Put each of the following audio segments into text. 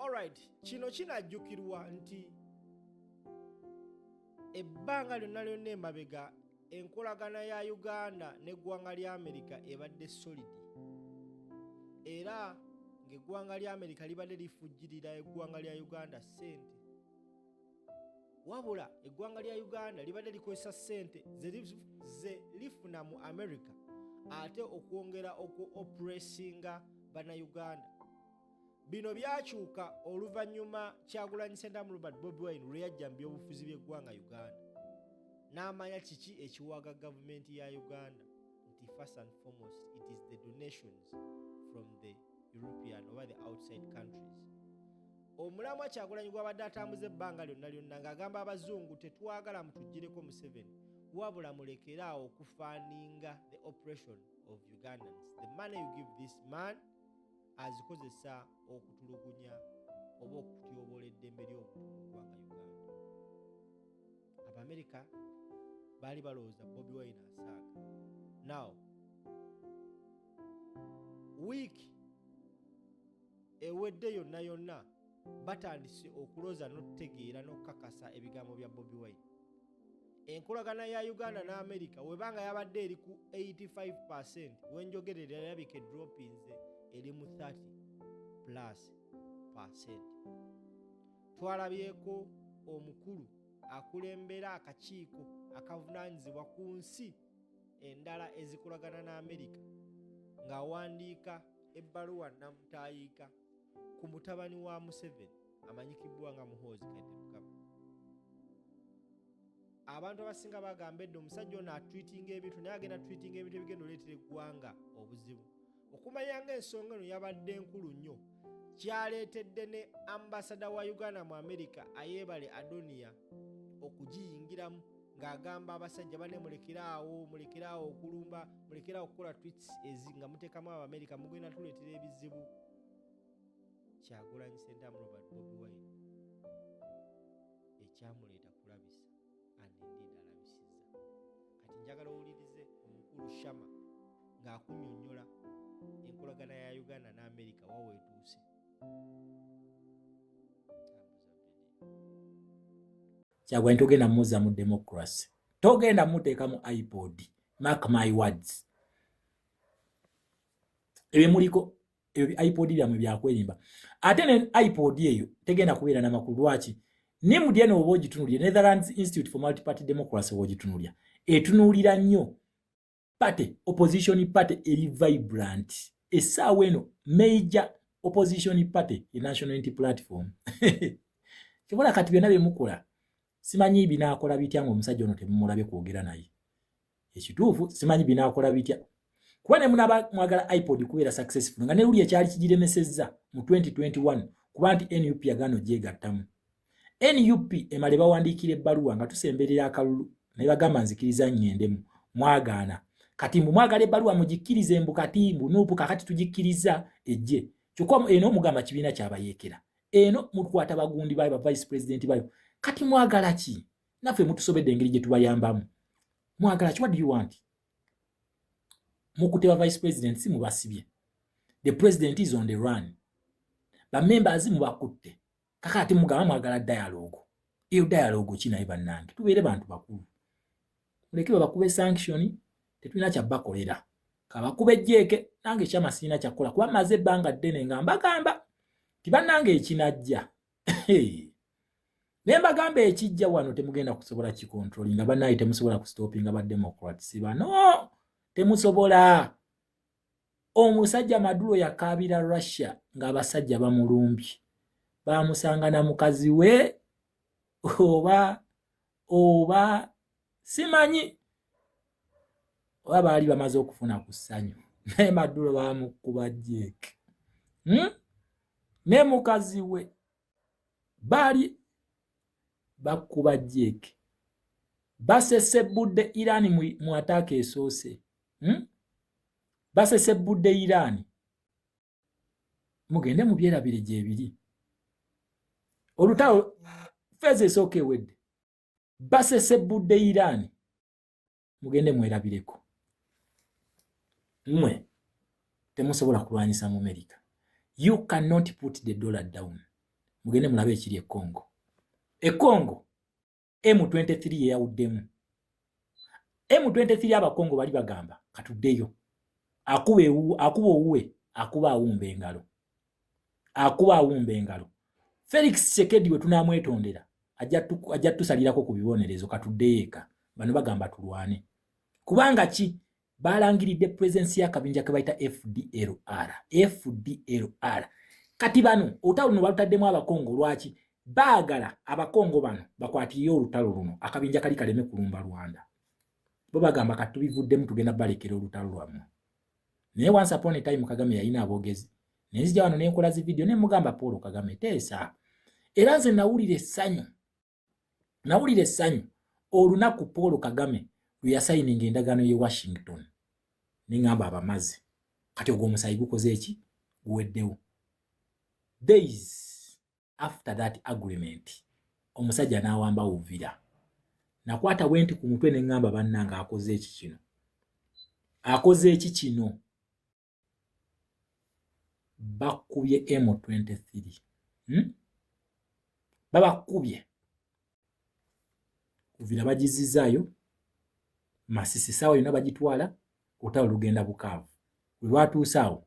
Alright, kino kinajjukirwa nti ebbanga lyonna lyonna emabega enkolagana ya Uganda n'eggwanga lya Amerika ebadde solid. Era ng'eggwanga lya Amerika libadde lifujjirira eggwanga lya Uganda ssente. Wabula eggwanga lya Uganda libadde likozesa ssente ze lifuna mu Amerika ate okwongera oku-oppressinga bannayuganda. Bino byakyuka oluvannyuma Kyagulanyi Ssentamu Robert Bobi Wine lwe yajja mu byobufuzi by'eggwanga Uganda n'amanya kiki ekiwaga gavumenti ya Uganda nti first and foremost it is the donations from the European over the outside countries. Omulamwa Kyagulanyi gw'abadde atambuza ebbanga lyonna ng'agamba abazungu tetwagala mutugireko Museveni wabula mulekeraawo okufaaninga the oppression of Ugandans. The money you give this man azikozesa okutulugunya oba okutyobola eddembe ly'obuntu mu ggwanga Uganda. Abamerika baali balowooza Bobi Wine asaaga. Now wiiki ewedde yonna batandise okulooza n'okutegeera n'okukakasa ebigambo bya Bobi Wine. Enkolagana ya Uganda n'Amerika webanga yabadde eri ku 85% wenjogerera erabika edropinze eri mu 30+%. Twalabyeko omukulu akulembera akakiiko akavunaanyizibwa ku nsi endala ezikolagana n'Amerika ng'awandiika ebbaluwa namutayiika ku mutabani wa Museveni amanyikibwa nga Muhoozi Kainerugaba. Abantu abasinga bagamba edda omusajja ono atweetinga ebintu naye agenda tweetinga ebintu ebigenda oleetera eggwanga obuzibu. Okumanya ng'ensonga eno yabadde nkulu nnyo kyaleetedde ne ambasada wa Uganda mu Amerika Ayebale Adonia okugiyingiramu ng'agamba abasajja bane mulekeraawo okulumba, mulekeraawo okukola tweets ezi nga muteekamu Abamerika mugenda tuleetera ebizibu. Kyagulanyi Ssentamu Robert Bobi Wine ekyamuleeta kulabisa andindiida alabisizza. Kati njagala owulirize omukulu Shama ng'akunnyonnyola enkolagana ya Uganda n'Amerika wawe etuuse. Kyagulanyi togenda muzza mu democracy, togenda muteeka mu iPod, mark my words. Muliko iPod byammwe byakwerimba ate ne iPod eyo tegenda kubeera n'amakulu. Lwaki? Nimudya n'oba ogitunulira Netherlands Institute for Multi-Party Democracy ogitunulira etunuulira nnyo party opposition party eri vibrant. Essaawa eno major opposition party the National Unity Platform kibola kati byonna byemukola simanyi binaakola bitya ng'omusajja ono temumulabye kwogera naye. Ekituufu simanyi binaakola bitya kuba ne munaba mwagala iPod kubeera successful nga ne luli ekyali kigiremesezza mu 2021 kuba nti NUP yagano gyegattamu. NUP emale bawandiikira ebbaluwa nga tusemberera akalulu ne bagamba nzikiriza nnyendemu mwagaana. Kati mwagala ebbaluwa mugikkirize mbu kati mbu nuupu kakati tugikkiriza ejje. Kyokka eno mugamba kibiina kyabayeekera. Eno mukwata bagundi bayo ba vice president bayo. Kati mwagala ki? Naffe mutusobedde engeri gye tubayambamu. Mwagala ki? What do you want? Mukuteba vice president si mubasibye. The president is on the run. Ba members mubakutte. Kakati mugamba mwagala dialogue. Iyo dialogue kinayi bannange. Tubeere bantu bakulu. Muleke bakube sanction tetulina kyabakolera. Kabakube jjeke nange kyama sina kyakola kuba maze ebbanga ddene nga mbagamba tibannange ekinajja. Nemba gamba ekijja wano temugenda kusobola kikontroli nga bannaye temusobola kustopinga ba Democrats bano. Temusobola. Omusajja Maduro yakabira Russia nga abasajja bamulumbye. Bamusanga na mukazi we oba simanyi oba baali bamaze okufuna ku ssanyu. Naye Maduro bamukuba jjeke. Ne mukazi we baali bakuba jjeke. Basesebudde Iran mu ataka esoose. Basesebudde Iran. Mugende mu byerabire gyebiri. Olutawo feze esooka ewedde. Basesebudde Iran. Mugende mwerabireko. Temusobola kulwanyisa mu America. You cannot put the dollar down. mugende mulabe ekiri e Congo. E Congo M23 yawuddemu. M23 abakongo bali bagamba katuddeyo. Akuba owuwe, akuba awumba engalo. Akuba awumba engalo. Felix Tshisekedi we tunamwetondera ajja tusalirako ku bibonerezo katuddeyo eka. Bano bagamba tulwane. Kubanga ki balangiridde presence ya kabinja ke bayita FDLR. Kati bano olutalo luno balutaddemu abakongo lwaki baagala abakongo bano bakwatiriye olutalo luno akabinja kali kaleme kulumba Rwanda. Bo bagamba katubivuddemu tugenda balekera olutalo lwamu. Naye once upon a time Kagame yalina abogezi. Nenzija wano nenkola zi video ne mugamba Paul Kagame teesa. Era nze nawulira essanyu olunaku Paul Kagame lwe yasayininga endagaano ye Washington. Ningamba abamazi. Kati ogwo omusayi gukoze eki? Guweddewo. Days after that agreement, omusajja n'awamba Uvira. Nakwata wenti ku mutwe ne ngamba bannanga akoze eki kino. Akoze eki kino. Bakubye M23. Babakubye. Uvira bagizizaayo. Masisi sawa yonna bagitwala. Olutalo lugenda Bukavu. We lwatuusaawo.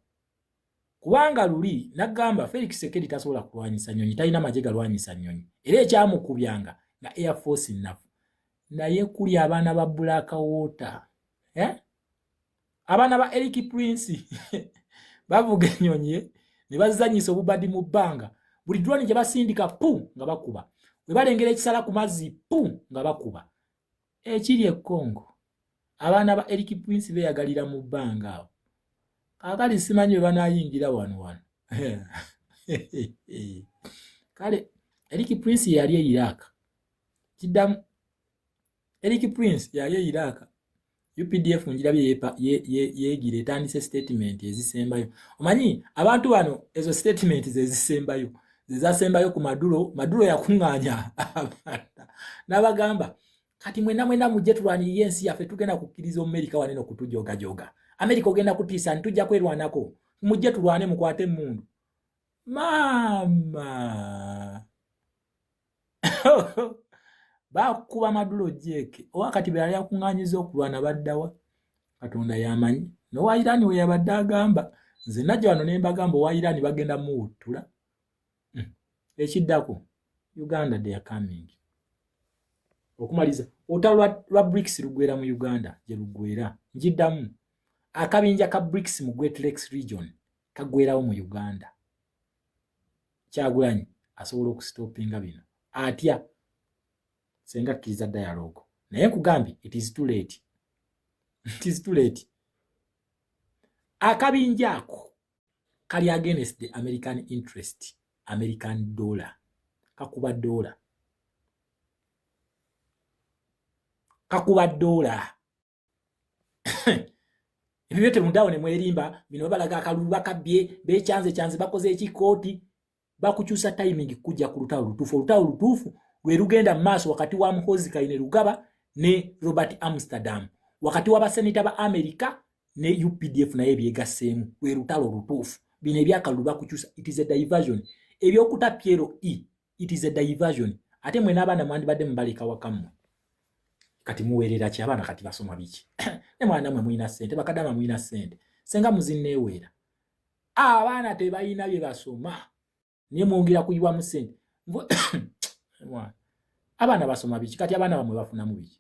Kubanga luli nagamba Felix Tshisekedi tasobola kulwanyisa nnyonyi, talina amagye galwanyisa nnyonyi. Era ekyamukubyanga nga Air Force nnafu. Naye kuli abaana ba Black Water. Abaana ba Eric Prince bavuga ennyonyi ne bazanyisa obubadi mu bbanga. Buli drone gye basindika pu nga bakuba. We balengera ekisala ku mazzi pu nga bakuba. Ekiri e Congo. Abaana ba Eric Prince beyagalira mu bbanga awo. Akali simanyi banayingira wano. Kale Eric Prince yali e Iraq. Kidamu Eric Prince yali e Iraq. UPDF njirabye yegira etandise statement ezisembayo. Omanyi abantu bano ezo statement ezisembayo. Zezasembayo ku Maduro yakunganya. Nabagamba kati mwena mujje tulwani yensi yafe tugenda kukkiriza Amerika waneno kutujoga. Amerika ogenda kutiisa ntujja kwerwanako. Mujje tulwane mukwate mundu. Mama. Bakuba Maduro jeke. Wakati bali yakunganyiza okulwana baddawa. Katonda yamanyi. No wa Iran we yabadde agamba. Nze najja wano ne mbagamba wa Iran bagenda muwutula. Ekiddako. Uganda they are coming. Okumaliza. Olutalo lwa BRICS lugwera mu Uganda. Je lugwera. Njiddamu. Akabinja ka BRICS mu Great Lakes region kagwerawo mu Uganda. Kyagulanyi asobola okustopinga bino. Atya senga kiza dialogue. Naye kugambi it is too late. It is too late. Akabinja ako kali against the American interest, American dollar. Kakuba dollar. Ebibete mundawo ne mwerimba bino balaga akalulu bakabye becyanze bakoze ekikooti bakukyusa timing kujja ku lutalo lutufu lwe rugenda maaso wakati wa Muhoozi Kayine Rugaba ne Robert Amsterdam wakati wa basenita ba America ne UPDF naye byegaseemu lwe lutalo lutufu bino ebyakalulu bakukyusa. It is a diversion. Ebyokuta Piero E it is a diversion. Ate mwe n'abaana mwandibadde mubaleka wakamu kati muwerera ki abaana kati basoma biki ne mwana mwe muina sente bakadama muina sente senga muzinneewera abaana tebayina bye basoma ne mwongira kuyiwa mu sente mwana abaana basoma biki kati abaana bamwe bafuna mu biki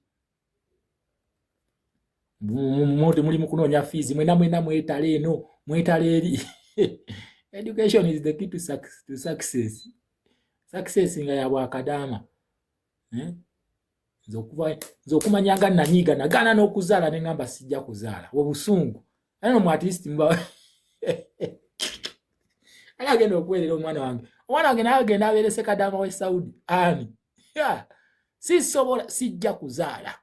muli mukunoonya fees mwena mwetale eno mwetale eri education is the key to success. Success nga ya bwakadama Zokumanyanga nanyiga nagana n'okuzaala ne ngamba sijja kuzaala obusungu ano mu artist mba agenda okwerera omwana wange naye agenda abeere sekadama we Saudi ani sisobola sijja kuzaala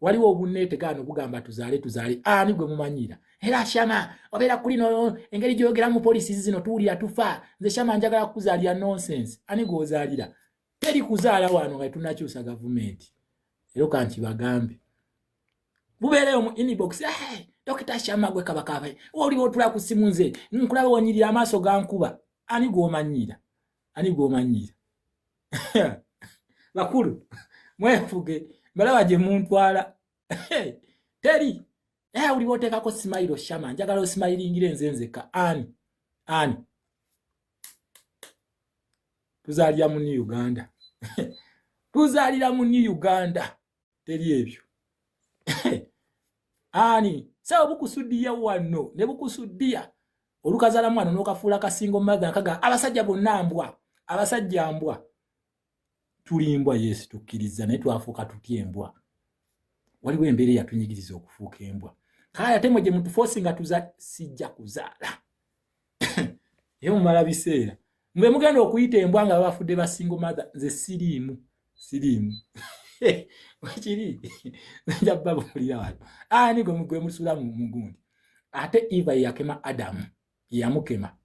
waliwo obunneetegaano bugamba tuzaale ani gwe mumanyira era Shama obeera kuli no engeri gyogera mu poliisi zino tuwulira tufa nze Shama njagala kuzaalira nonsense ani gw'ozaalira teri kuzaala wano nga tunakyusa gavumenti. Ero kanti bagambe bubereyo mu inbox Dr. Shama gwe kabakabe oli otula ku simu nze nkulaba wonyirira amaaso gankuba ani gw'omanyira ani gomanyira bakulu mwefuge balaba je muntwala teri uli wotekako smile shama njagala smile ngire nzenzeka ani tuzalira mu New Uganda tuzalira mu New Uganda teri ebyo ani sawa bukusudia wano ne bukusudia olukazala mwana nokafula kasingo mother kaga abasajja bonna mbwa abasajja mbwa tulimbwa yes tukiriza ne twafuka tutyembwa waliwo embere yatunyigiriza okufuuka embwa kaya temo je muntu forcing atuza sijja kuzala yemu mala biseera mbe mugenda okuyita embwa nga bafudde basingo mother nze sirimu wachiri nja baba mulira wano ani gwe musula mu mugundi ate Eva yakema Adam yamukema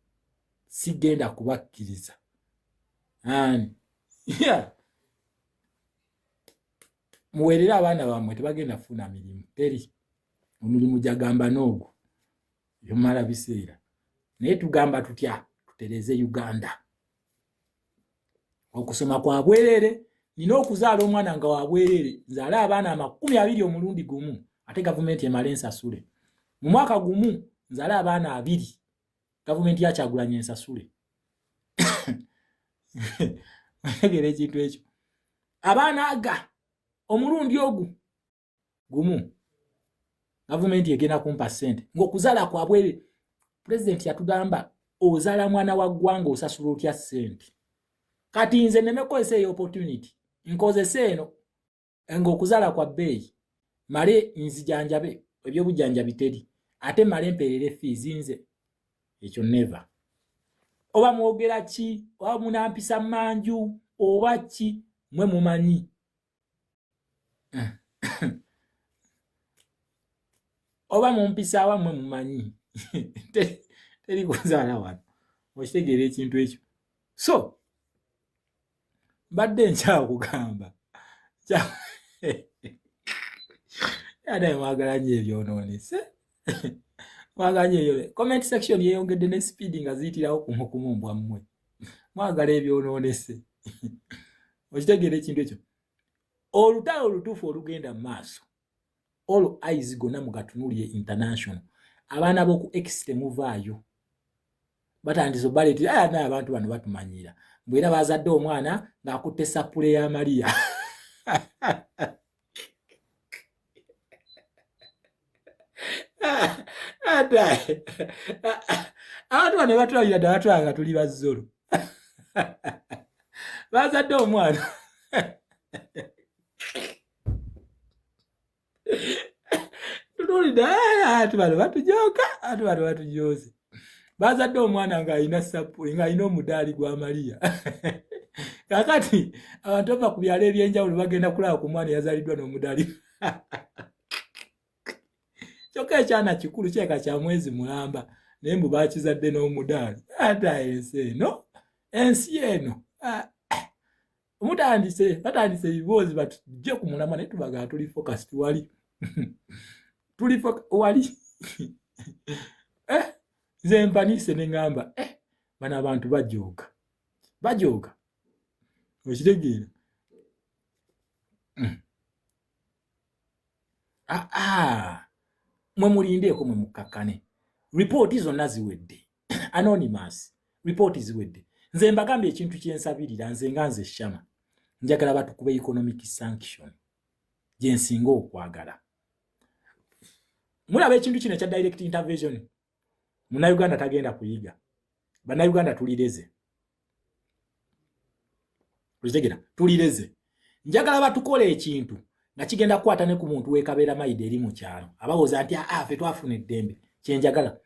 sigenda kubakkiriza ani muwerera abaana bamwe tebagenda funa mirimu teri omirimu jagamba n'ogwo yomala biseera naye tugamba tutya tutereze Uganda okusoma kwa bwerere nina okuzaala omwana nga wa bwerere nzaala abaana 20 omulundi gumu ate gavumenti emalensa sule mu mwaka gumu nzaala abaana 2 gavumenti yakyagulanya ensasule egere ekintu ekyo abaana aga omulundi ogu gumu gavumenti egenda kumpa sente ng'okuzaala kwa bwerere president yatugamba ozaala mwana wa ggwanga osasula otya sente kati nze nemekozesa eyo opportunity nkozesa eno ng'okuzaala kwa bbeeyi male nzijanjabe ebyobujjanjabi teri ate male mpeerere fees nze ekyo never oba mwogera ki oba munampisa manju oba ki mwe mumanyi oba mumpisa awa mwe mumanyi teri kuzaala wano okitegeera ekintu ekyo so badde nkyakugamba adaye mwagala nnyo ebyonoonese mwagala nnyo ebyo comment section yeyongedde ne speed nga ziyitirawo kumukumu mbwa mmwe mwagala ebyonoonese okitegeera ekintu ekyo olutalo olutuufu olugenda mu maaso all eyes gonna mugatunulire international abaana b'oku ex temuvaayo batandise obaleti naye abantu bano batumanyira bwera bazadde omwana ng'akutte sapule ya Maria abantu bano batulabira ddala batulanga tuli bazzolo bazadde omwana tutulidde atu bano batujoka atu bano batujoze bazadde omwana ng'alina sapule ng'alina omudaali gwa Maria kakati abantu bava ku byalo ebyenjawulo bagenda kulaba ku mwana yazaliddwa n'omudaali kyokka ekyana kikulu kyeka kya mwezi mulamba naye mbu bakizadde n'omudaali ata ensi eno batandise ebiboozi batujje ku mulamwa naye tubagaa tuli focus tuwali wali nze mpanise ne ngamba bano abantu bajooga okitegeera mwe mulindeeko mwe mukakkane ripooti zonna ziwedde anonymous ripooti ziwedde nze mbagambye ekintu kyensabirira nze nga nze Shama njagala batukube economic sanction gye nsinga okwagala mulaba ekintu kino ekya direct intervention Munnayuganda tagenda kuyiga bannayuganda tulireze okitegera tulireze njagala batukola ekintu nga kigenda kukwata ne ku muntu w'ekabeera mayide eri mu kyalo abawoza nti ffe twafuna eddembe kyenjagala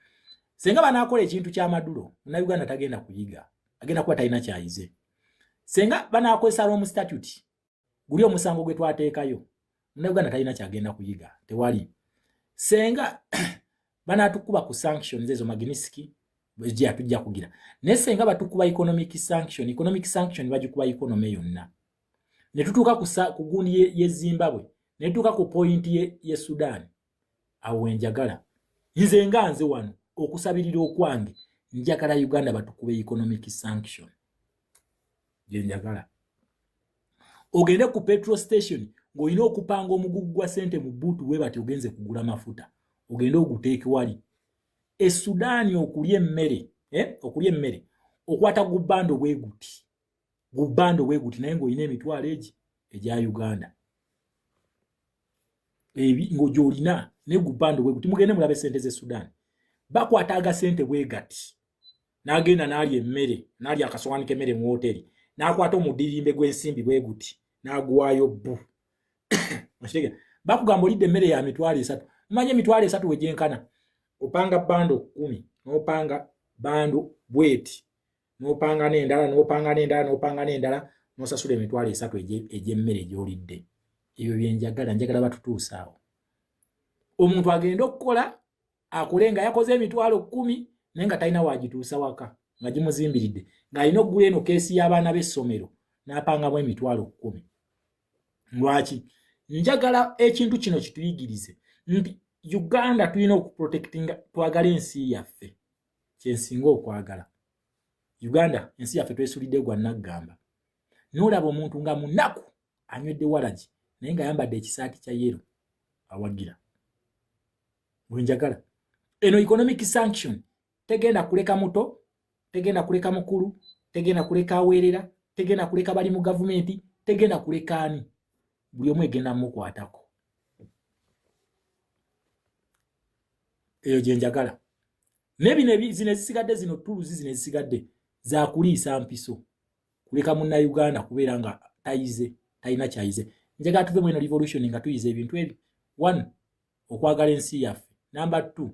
senga banaakola ekintu ky'amadulo Munnayuganda tagenda kuyiga agenda kuba talina kyayize senga banaakozesa Rome statute guli omusango gwe twateekayo Munnayuganda talina kyagenda kuyiga tewali senga banatukuba ku sanctions ezo Magnitsky bwe tujja kugira naye senga batukuba economic sanction bagikuba economy yonna ne tutuuka ku gundi ye Zimbabwe ne tutuuka ku point ye Sudan awo enjagala nze nga nze wano okusabirira okwange njagala Uganda batukube economic sanction Jenjagala. Ogende ku petrol station ng'olina okupanga omugugu gwa sente mu bbuutu we bati ogenze kugula mafuta. Ogende oguteeke wali. Sudaani okulya emmere, okulya emmere. Okwata gubbando bwe guti. Gubbando bwe guti naye ng'olina emitwalo egya Uganda. Ng'ogyolina ne gubbando bwe guti. Mugende mulabe sente ze Sudaani. Bakwata agasente bwe gati. N'agenda n'alya emmere, n'alya akasowaani k'emmere mu hoteri. N'akwata omudirimbe gw'ensimbi bwe guti. N'aguwaayo bbu. Bakugamba olidde emmere ya mitwalo 3. Mumanye emitwalo 3 wegyenkana. Opanga bando 10, n'opanga bando bweti. N'opanga n'endala, n'opanga n'endala, n'opanga n'endala, n'osasula emitwalo 3 egy'emmere gy'olidde. Ebyo njagala batutuusaawo. Omuntu agenda okukola akole nga yakoze emitwalo 10 naye nga talina wagituusa waka nga gimuzimbiridde ng'alina okugula eno keesi y'abaana b'essomero n'apangamu emitwalo 10. Lwaki? Njagala ekintu kino kituyigirize nti Uganda tulina okuprotectinga, twagala ensi yaffe. Kyensinga okwagala. Uganda ensi yaffe twesulidde gwa naggamba. N'olaba omuntu nga munaku anywedde walagi naye nga yambadde ekisaati kya yero awagira. Njagala. Eno economic sanction tegenda kuleka muto, tegenda kuleka mukulu, tegenda kuleka aweerera, tegenda kuleka bali mu gavumenti, tegenda kuleka ani. Buli omu egenda mukwatako. Eyo gye njagala. Nebino zino ezisigadde zino tuluzi zino ezisigadde za kuliisa mpiso. Kuleka munna Uganda kubeera nga tayize, talina kyayize. Njagala tuve mu eno revolution nga tuyize ebintu ebi. 1. Okwagala ensi yaffe. Number 2.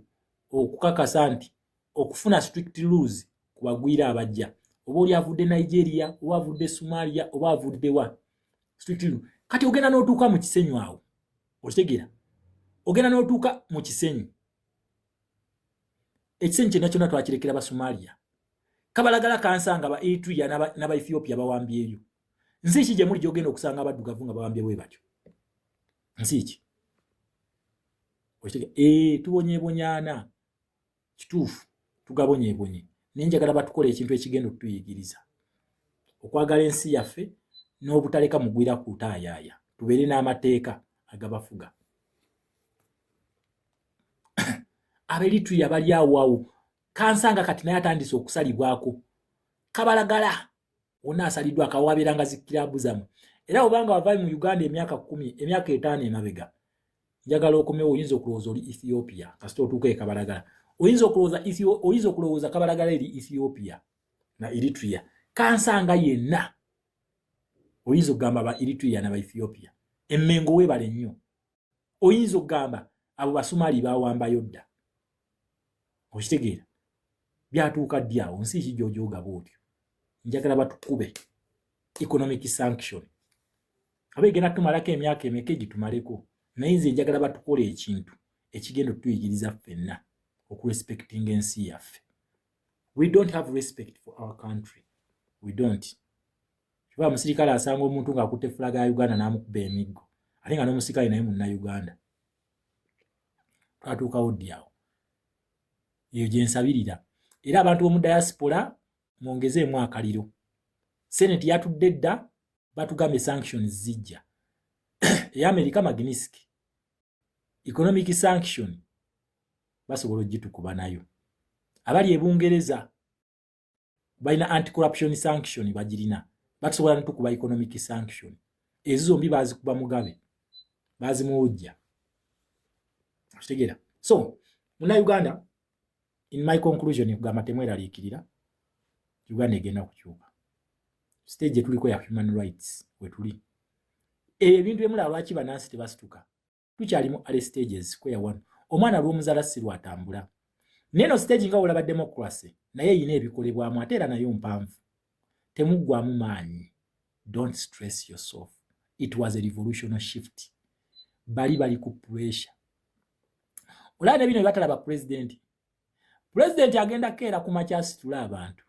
Okukakasa nti okufuna strict rules ku bagwira abajja. Oba oli avudde Nigeria, oba avudde Somalia, oba avudde wa. Strict rules. Kati ogenda n'otuuka mu kisenyu awo. Okitegeera? Ogenda n'otuuka mu kisenyu. Ekisenyu kyonna kyonna twakirekera ba Somalia. Kabalagala kansanga ba Eritrea n'aba Ethiopia bawambye ebyo. Nsi ki gye muli gy'ogenda okusanga abaddugavu nga bawambye bwe batyo? Nsi ki? Okitegeera? Tubonyeebonyana. Kituufu. Tugabonyeebonye. Naye njagala batukola ekintu ekigenda okutuyigiriza. Okwagala ensi yaffe n'obutaleka mugwira ku taayaaya. Tubeere n'amateeka agabafuga. Ab'Eritrea bali awo kansanga kati naye atandise okusalibwako. Kabalagala wonna asaliddwa akawabeeranga zikirabu zammwe. Era obanga wavaayo mu Uganda emyaka 10, emyaka 5 emabega. Njagala okomewo oyinza okulowooza oli Ethiopia kasita otuuka e Kabalagala. Oyinza okulowooza Kabalagala eri Ethiopia na Eritrea. Kansanga yenna oyinza okugamba ba Eritrea na ba Ethiopia. Emmengo weebale nnyo. Oyinza okugamba abo Basomali bawambayo dda. Okitegeera? Byatuuka ddi awo nsi ki gy'ogyoga bw'otyo. Njagala batukube economic sanction. Abegenda tumalako emyaka emeka gitumaleko. Naye nze njagala batukole ekintu ekigenda okutuyigiriza ffenna okurespectinga ensi yaffe. We don't have respect for our country. We don't. Kiba musirikale asanga omuntu ng'akutte fulaga ya Uganda n'amukuba emiggo. Ate nga n'omusirikale naye munna Uganda. Twatuukawo ddi awo. Eyo gye nsabirira. Era abantu b'omu diaspora mwongezeemu akaliro. Senate yatudde dda batugambye sanctions zijja. Amerika Magnitsky. Economic sanction basobola ogitukuba nayo. Abali e Bungereza balina anti-corruption sanction bagirina. Batusobola n'tukuba economic sanction. Ezo zombi bazikuba Mugabe. Bazimuwujja. Kitegeera? So, muna Uganda, in my conclusion, kugamba temweraliikirira, Uganda egenda kukyuka. Stage tuliko ya human rights wetuli. Ebintu ebimulala lwaki banansi tebasituka. Tukyali mu early stages square one. Omwana lw'omuzaala si lwatambula. Neno stage nga olaba democracy naye eyina ebikolebwamu ate era nayo mpanvu. Temuggwamu maanyi. Don't stress yourself. It was a revolutionary shift. Bali ku pressure. Olaba bino batalaba president. President agenda keera ku makyasitula abantu.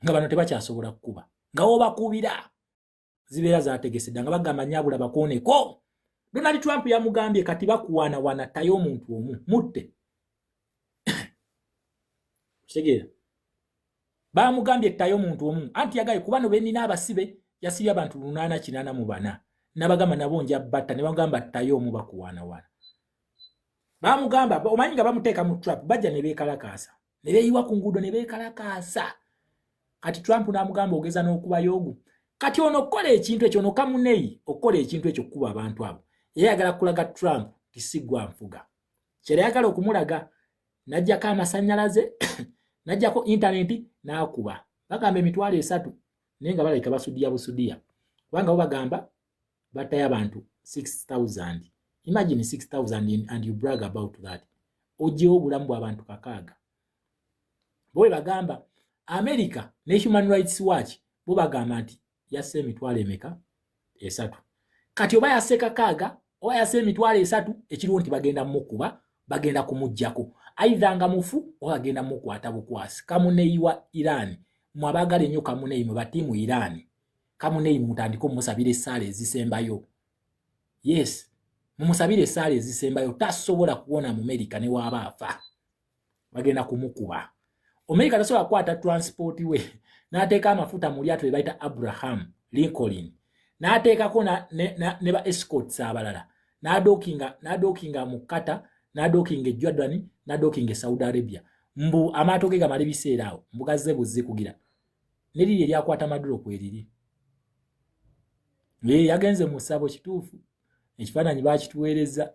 Nga bano tebakyasobola kukuba. Nga obakubira. Zibeera zaategesedda nga bagamba nyabula bakooneko. Donald Trump yamugambye kati bakuwana wana tayo omuntu omu mutte. Kitegeera? Bamugambye tayo omuntu omu anti yagaye kubano benina abasibe yasibye abantu 884 nabagamba nabo nja batta ne bagamba tayo omu bakuwaanawaana bamugamba omanyi nga bamuteeka mu trap bajja ne beekalakaasa ne beeyiwa ku nguudo ne beekalakaasa kati Trump n'amugamba ogeza n'okubayo ogu kati ono okukola ekintu ekyo ono Kamuneyi okukola ekintu ekyo kuba abantu abo yayagala kulaga Trump tisigwa nfuga kyera yagala okumulaga najjako amasannyalaze najjako internet n'akuba bagamba emitwalo 3 naye nga balayika basudiya busudiya kubanga bo bagamba batayo abantu 6,000 imagine 6,000 and you brag about that ojjewo obulamu bw'abantu 6 bowe bagamba America ne Human Rights Watch bo bagamba nti yasse emitwalo emeka 3 kati oba yasse 6 oba yasse emitwalo 3 ekiriwo nti bagenda mukuba bagenda kumujjako aidha nga mufu oba bagenda mukwata bukwasi Kamuneyi wa Iran mwabagala ennyo Kamuneyi mu batimu Iran Kamuneyi mutandiko musabire sale ezisembayo yes mumusabire sale ezisembayo tasobola kuona mu America ne waba afa bagenda kumukuba America tasobola kwata transport we n'ateeka amafuta mu lyato ebayita Abraham Lincoln n'ateekako ne ba escorts abalala n'adokinga mu Qatar n'adokinga Jordan n'adokinga Saudi Arabia mbu amaato ge gamala ebiseera awo mbugaze buzzi kugira neriri eryakwata Maduro kweriri yagenze mu ssabo kituufu ekifaananyi baakituweereza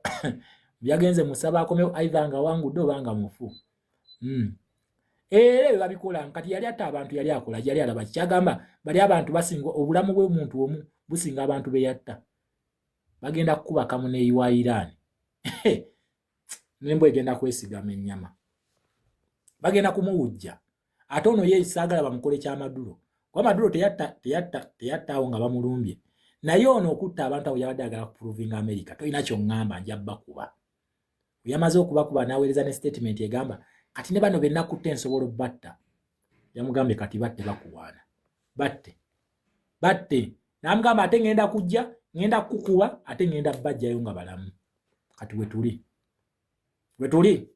yagenze mu ssabo akomewo aidha nga wangudde oba nga mufu era babikola nkati yali atta abantu yali akola yali alaba kyagamba bali abantu basinga obulamu bw'omuntu omu businga abantu be yatta bagenda kukuba Kamuneyi wa Iran nembo egenda kwesigama ennyama bagenda kumuwujja ate ono ye saagala bamukole kya Maduro kwa Maduro teyatta awo nga bamulumbye naye ono okutta abantu abo yabadde agala kuprovinga America toyina kyongamba nja bakuba yamaze okubakuba n'aweereza ne statement egamba kati ne bano benna kutte nsobola batta yamugambye kati batte bakuwaana batte namugamba ate ngenda kujja ngenda kukuba ate ngenda bajjayo nga balamu kati wetuli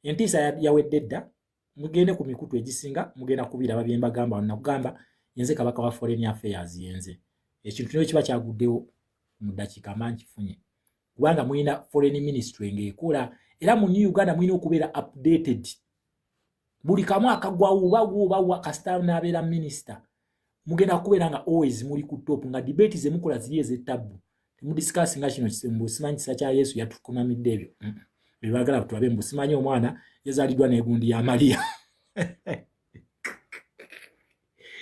entiisa yawedde dda mugende ku mikutu egisinga mugenda kubira babyemba gamba nakugamba yenze kabaka wa foreign affairs yenze ekintu kino kiba kyaguddewo mu ddakiika mankifunye kubanga mulina foreign ministry ng'ekola era mu New Uganda mulina okubeera updated buli kamu akagwawo kasita n'abeera minister mugenda kubeera nga always muli ku top nga debate ze mukola ziri ez'ettabu temudiscuss nga kino kisembu simanyi kisa kya Yesu yatukunamidde ebyo bibagala tulabe mbu simanyi omwana yazaliddwa n'egundi ya Maria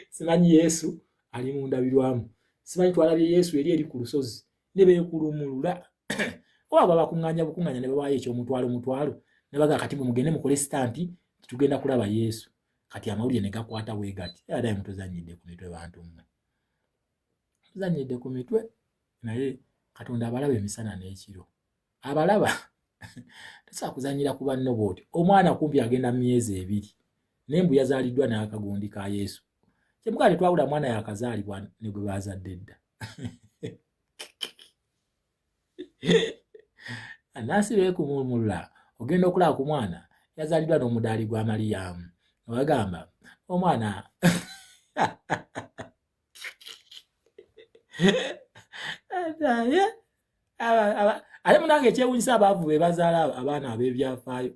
simanyi Yesu ali mu ndabirwamu simanyi twalabye Yesu eri ku lusozi ne beekulumulula oba bakuŋŋaanya bukuŋŋaanya ne babaayo ekyomutwalo ne baga kati mugende mukole stanti tugenda kulaba Yesu kati amawulire ne gakwata bwe gati era mutuzanyidde ku mitwe bantu mmwe tuzanyidde ku mitwe naye Katonda abalaba emisana n'ekiro abalaba tasa kuzanyira ku banno booti omwana kumpi agenda myezi 2 nembu yazaliddwa n'akagundi ka Yesu kyemugale twawula mwana yakazaalibwa ne gwe bazadde dda anasi beekumulula ogenda okulaba ku mwana yazaliddwa n'omudaali gwa Mariyamu bagamba omwana ale munange ekyewunyisa abaavu be bazaala abaana ab'ebyafaayo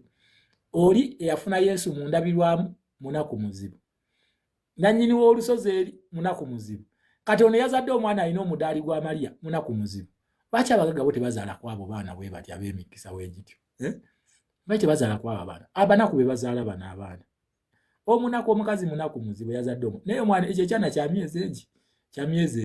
oli eyafuna Yesu mu ndabirwamu munaku muzibu nannyini w'olusozi eri munaku muzibu kati ono yazadde omwana alina omudaali gwa Mariya munaku muzibu lwaki abagaga bo tebazaala kwabo baana bwe bati ab'emikisa w'egityo lwaki tebazaala kwabo abaana abanaku be bazaala bano abaana omunaku omukazi munaku muzibu yazadde omwana naye omwana ekyo ekyana kya myezi